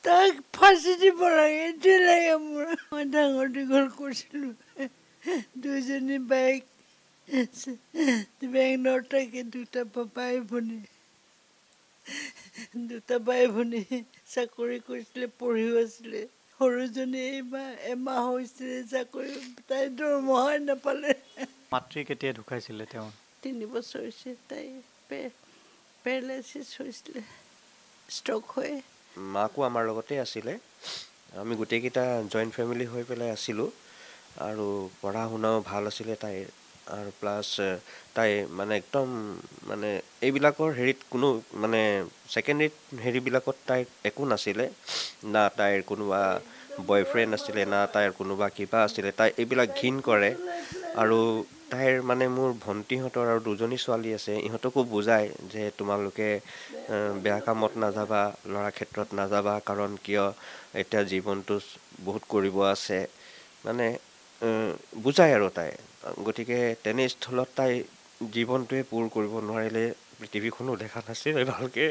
তাক ফাঁচি দিব লাগে এইটোৱে লাগে মোৰ মই ডাঙৰ দীঘল কৰিছিলোঁ দুজনী বাইক বেংগলৰ থাকে দুটা বাই ভনী চাকৰি কৰিছিলে পঢ়িও আছিলে সৰুজনী এমাহ হৈছিলে চাকৰি তাই দৰমহাই নাপালে মাতৃ কেতিয়া ঢুকাইছিলে তেওঁ 3 বছৰ হৈছে তাই পেৰালাইচিছ হৈছিলে ষ্ট্ৰক হৈ মাকো আমাৰ লগতে আছিলে আমি গোটেইকেইটা জইণ্ট ফেমিলি হৈ পেলাই আছিলোঁ আৰু পঢ়া শুনাও ভাল আছিলে তাইৰ আৰু প্লাছ তাই মানে একদম মানে এইবিলাকৰ হেৰিত কোনো মানে ছেকেণ্ডেৰীত হেৰিবিলাকত তাইৰ একো নাছিলে না তাইৰ কোনোবা বয়ফ্ৰেণ্ড আছিলে না তাইৰ কোনোবা কিবা আছিলে তাই এইবিলাক ঘিণ কৰে আৰু তাইৰ মানে মোৰ ভণ্টিহঁতৰ আৰু দুজনী ছোৱালী আছে ইহঁতকো বুজায় যে তোমালোকে বেয়া কামত নাযাবা ল'ৰা ক্ষেত্ৰত নাযাবা কাৰণ কিয় এতিয়া জীৱনটো বহুত কৰিব আছে মানে বুজায় আৰু তাই গতিকে তেনেস্থলত তাই জীৱনটোৱে পূৰ কৰিব নোৱাৰিলে পৃথিৱীখনো দেখা নাছিলে ভালকৈ